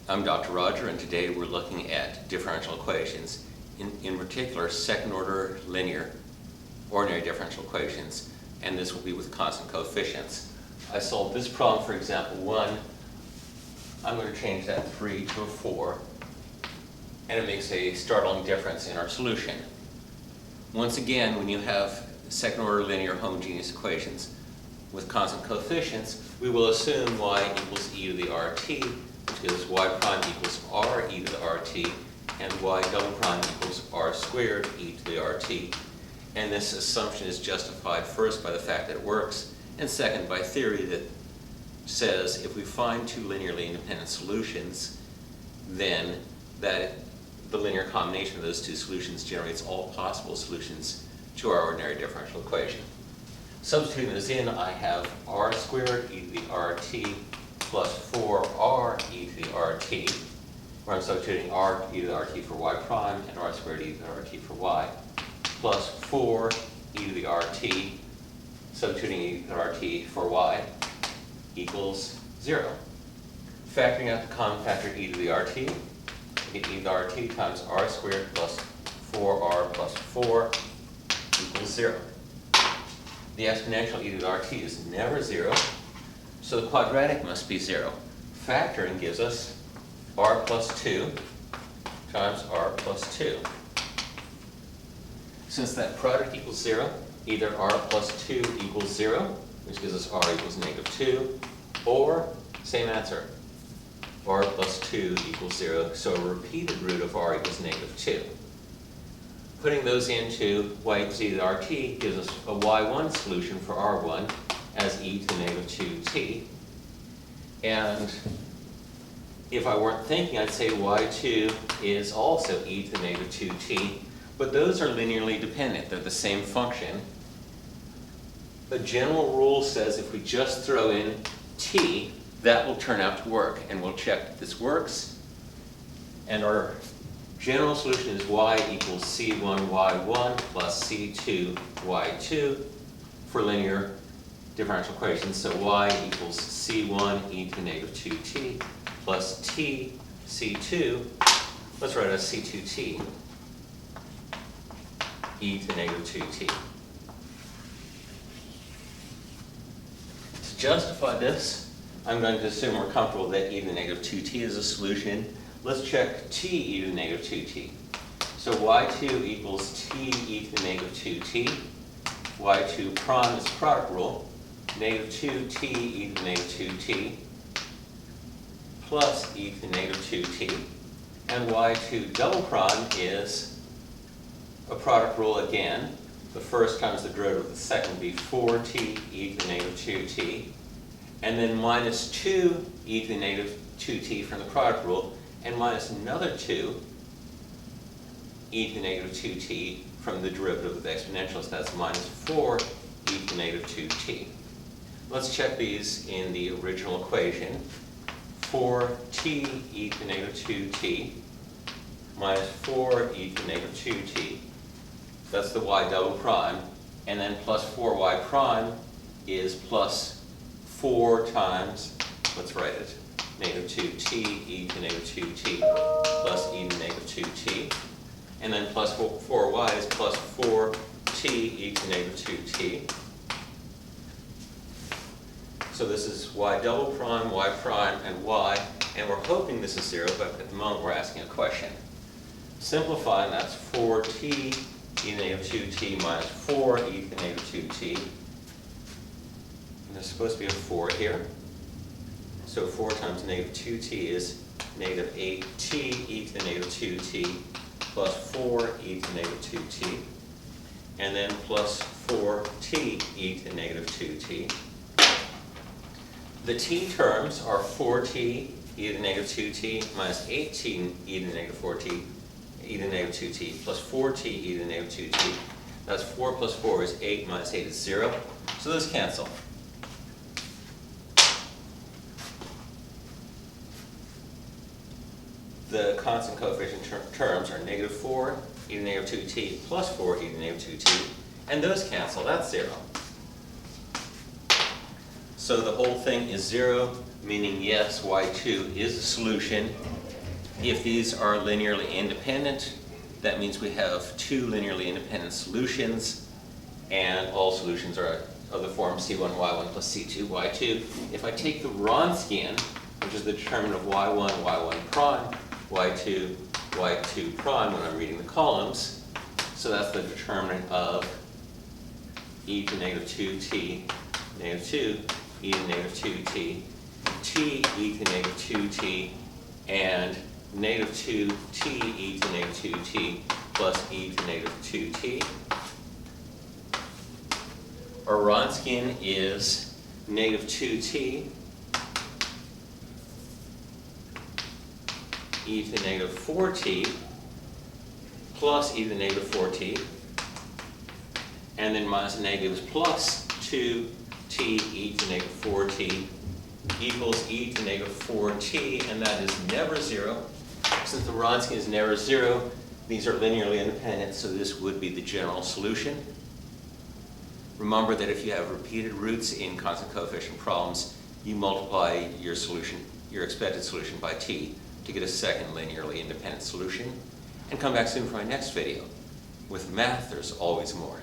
I'm Dr. Roger, and today we're looking at differential equations, in particular second-order linear ordinary differential equations, and this will be with constant coefficients. I solved this problem for example 1. I'm going to change that 3 to a 4, and it makes a startling difference in our solution. Once again, when you have second-order linear homogeneous equations with constant coefficients, we will assume y equals e to the rt, which gives us y prime equals r e to the rt, and y double prime equals r squared e to the rt. And this assumption is justified first by the fact that it works, and second by theory that says if we find two linearly independent solutions, then that the linear combination of those two solutions generates all possible solutions to our ordinary differential equation. Substituting this in, I have r squared e to the rt plus 4r e to the rt, where I'm substituting r e to the rt for y prime and r squared e to the rt for y, plus 4 e to the rt, substituting e to the rt for y, equals 0. Factoring out the common factor e to the rt, we get e to the rt times r squared plus 4r plus 4 equals 0. The exponential e to the rt is never 0, so the quadratic must be 0. Factoring gives us r plus 2 times r plus 2. Since that product equals 0, either r plus 2 equals 0, which gives us r equals negative 2, or, same answer, r plus 2 equals 0, so a repeated root of r equals negative 2. Putting those into y equals e to the rt gives us a y1 solution for r1 as e to the negative 2t. And if I weren't thinking, I'd say y2 is also e to the negative 2t, but those are linearly dependent. They're the same function. The general rule says if we just throw in t, that will turn out to work, and we'll check that this works. And our general solution is y equals c1 y1 plus c2 y2 for linear differential equations. So y equals c1 e to the negative 2t plus t c2, let's write it as c2t e to the negative 2t. To justify this, I'm going to assume we're comfortable that e to the negative 2t is a solution. Let's check t e to the negative 2t. So y2 equals t e to the negative 2t. y2 prime is product rule. Negative 2t e to the negative 2t plus e to the negative 2t. And y2 double prime is a product rule again. The first times the derivative of the second will be 4t e to the negative 2t. And then minus 2 e to the negative 2t from the product rule, and minus another 2 e to the negative 2t from the derivative of the exponential, so that's minus 4 e to the negative 2t. Let's check these in the original equation. 4t e to the negative 2t minus 4 e to the negative 2t. That's the y double prime. And then plus 4y prime is plus 4 times, let's write it, negative 2t e to the negative 2t plus e to the negative 2t. And then plus 4y is plus 4t e to the negative 2t. So this is y double prime, y prime, and y, and we're hoping this is 0, but at the moment we're asking a question. Simplifying, that's 4t e to the negative 2t minus 4 e to the negative 2t. And there's supposed to be a 4 here. So 4 times negative 2t is negative 8t e to the negative 2t plus 4 e to the negative 2t. And then plus 4t e to the negative 2t. The t terms are 4t e to the negative 2t minus 8t e to the negative 4t e to the negative 2t plus 4t e to the negative 2t. That's 4 plus 4 is 8 minus 8 is 0. So those cancel. The constant coefficient terms are negative 4 e to the negative 2t plus 4 e to the negative 2t, and those cancel. That's 0. So the whole thing is 0, meaning yes, y2 is a solution. If these are linearly independent, that means we have two linearly independent solutions, and all solutions are of the form c1y1 plus c2y2. If I take the Wronskian, which is the determinant of y1, y1 prime, y2, y2 prime when I'm reading the columns, so that's the determinant of e to negative 2t, negative 2, e to negative 2t, t, e to negative 2t, and negative 2t, e to negative 2t, plus e to negative 2t. Our Wronskian is negative 2t, e to the negative 4t, plus e to the negative 4t, and then minus the negatives plus 2t e to the negative 4t equals e to the negative 4t, and that is never 0. Since the Wronskian is never 0, these are linearly independent, so this would be the general solution. Remember that if you have repeated roots in constant coefficient problems, you multiply your solution, your expected solution, by t to get a second linearly independent solution. And come back soon for my next video. With math, there's always more.